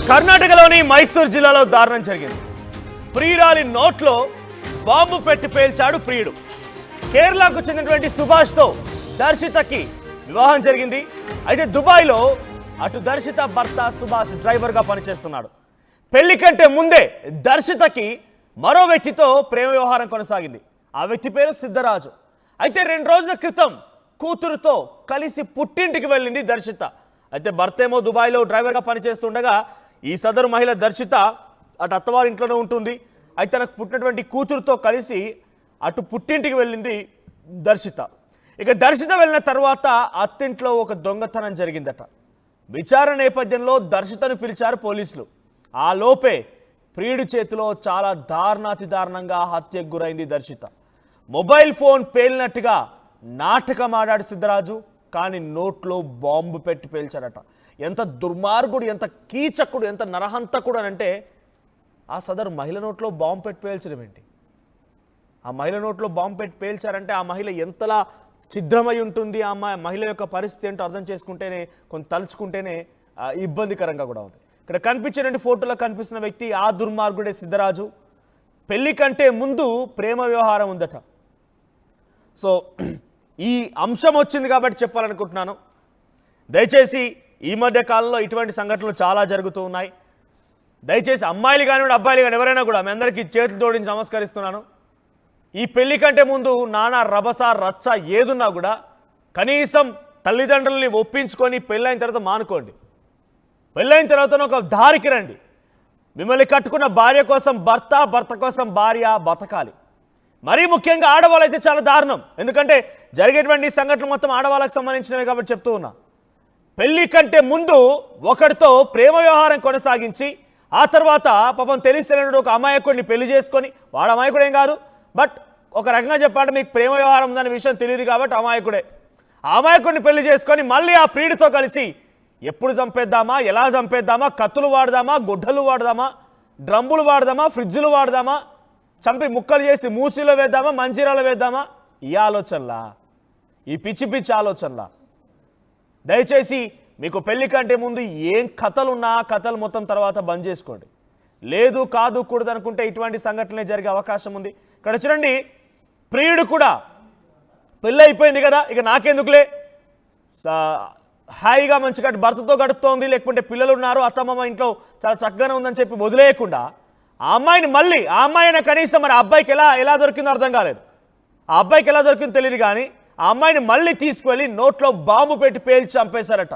కర్ణాటకలోని మైసూర్ జిల్లాలో దారుణం జరిగింది. ప్రియురాలి నోట్లో బాంబు పెట్టి పేల్చాడు ప్రియుడు. కేరళకు చెందినటువంటి సుభాష్తో దర్శితకి వివాహం జరిగింది. అయితే దుబాయ్లో అటు దర్శిత భర్త సుభాష్ డ్రైవర్గా పనిచేస్తున్నాడు. పెళ్లి కంటే ముందే దర్శితకి మరో వ్యక్తితో ప్రేమ వ్యవహారం కొనసాగింది. ఆ వ్యక్తి పేరు సిద్ధరాజు. అయితే 2 రోజుల క్రితం కూతురుతో కలిసి పుట్టింటికి వెళ్ళింది దర్శిత. అయితే భర్త ఏమో దుబాయ్లో డ్రైవర్గా పనిచేస్తుండగా ఈ సదరు మహిళ దర్శిత అటు అత్తవారి ఇంట్లోనే ఉంటుంది. అయితే తనకు పుట్టినటువంటి కూతురుతో కలిసి అటు పుట్టింటికి వెళ్ళింది దర్శిత. ఇక దర్శిత వెళ్ళిన తర్వాత అత్తింట్లో ఒక దొంగతనం జరిగిందట. విచారణ నేపథ్యంలో దర్శితను పిలిచారు పోలీసులు. ఆ లోపే ప్రియుడి చేతిలో చాలా దారుణాతి దారుణంగా హత్యకు గురైంది దర్శిత. మొబైల్ ఫోన్ పేలినట్టుగా నాటకం ఆడాడు సిద్ధరాజు, కానీ నోట్లో బాంబు పెట్టి పేల్చాడట. ఎంత దుర్మార్గుడు, ఎంత కీచకుడు, ఎంత నరహంతకుడు అని అంటే ఆ సదరు మహిళ నోట్లో బాంబు పెట్టి పేల్చడం ఏంటి? ఆ మహిళ నోట్లో బాంబు పెట్టి పేల్చారంటే ఆ మహిళ ఎంతలా ఛిద్రమై ఉంటుంది, ఆ మహిళ యొక్క పరిస్థితి ఏంటో అర్థం చేసుకుంటేనే, కొంత తలుచుకుంటేనే ఇబ్బందికరంగా కూడా ఉంది. ఇక్కడ కనిపించినటువంటి ఫోటోలో కనిపిస్తున్న వ్యక్తి ఆ దుర్మార్గుడే సిద్ధరాజు. పెళ్లి కంటే ముందు ప్రేమ వ్యవహారం ఉందట. సో ఈ అంశం వచ్చింది కాబట్టి చెప్పాలనుకుంటున్నాను. దయచేసి ఈ మధ్య కాలంలో ఇటువంటి సంఘటనలు చాలా జరుగుతూ ఉన్నాయి. దయచేసి అమ్మాయిలు కానివ్వండి, అబ్బాయిలు కానీ ఎవరైనా కూడా మీ అందరికీ చేతులు జోడించి నమస్కరిస్తున్నాను. ఈ పెళ్లి కంటే ముందు నానా రభస రచ్చ ఏదున్నా కూడా కనీసం తల్లిదండ్రుల్ని ఒప్పించుకొని పెళ్ళైన తర్వాత మానుకోండి. పెళ్ళైన తర్వాత ఒక దారికి రండి. మిమ్మల్ని కట్టుకున్న భార్య కోసం భర్త, భర్త కోసం భార్య బతకాలి. మరీ ముఖ్యంగా ఆడవాళ్ళు అయితే చాలా దారుణం. ఎందుకంటే జరిగేటువంటి సంఘటనలు మొత్తం ఆడవాళ్ళకి సంబంధించినవి కాబట్టి చెప్తూ ఉన్నా. పెళ్లి కంటే ముందు ఒకరితో ప్రేమ వ్యవహారం కొనసాగించి ఆ తర్వాత పాపం తెలిసిన ఒక అమాయకుడిని పెళ్లి చేసుకొని, వాడు అమాయకుడు ఏం కాదు, బట్ ఒక రకంగా చెప్పాలంటే మీకు ప్రేమ వ్యవహారం ఉందనే విషయం తెలియదు కాబట్టి అమాయకుడే. ఆ అమాయకుడిని పెళ్లి చేసుకొని మళ్ళీ ఆ ప్రియుడితో కలిసి ఎప్పుడు చంపేద్దామా, ఎలా చంపేద్దామా, కత్తులు వాడదామా, గుడ్డలు వాడదామా, డ్రమ్ములు వాడదామా, ఫ్రిడ్జులు వాడదామా, చంపి ముక్కలు చేసి మూసీలో వేద్దామా, మంజీరాలో వేద్దామా, ఈ ఆలోచనలా, ఈ పిచ్చి పిచ్చి ఆలోచనలా. దయచేసి మీకు పెళ్లి కంటే ముందు ఏం కథలున్నా కథలు మొత్తం తర్వాత బంద్ చేసుకోండి. లేదు కాదు కూడదు అనుకుంటే ఇటువంటి సంఘటనలే జరిగే అవకాశం ఉంది. ఇక్కడ చూడండి, ప్రియుడు కూడా పెళ్ళి అయిపోయింది కదా, ఇక నాకెందుకులే, హాయిగా మంచిగా భర్తతో గడుపుతోంది, లేకుంటే పిల్లలు ఉన్నారు, అత్తమ్మ ఇంట్లో చాలా చక్కగానే ఉందని చెప్పి వదిలేయకుండా ఆ అమ్మాయిని మళ్ళీ, ఆ అమ్మాయిని కనీసం మరి ఆ అబ్బాయికి ఎలా దొరికిందో అర్థం కాలేదు. ఆ అబ్బాయికి ఎలా దొరికిందో తెలియదు, కానీ ఆ అమ్మాయిని మళ్ళీ తీసుకువెళ్ళి నోట్లో బాంబు పెట్టి పేల్చి చంపేశారట.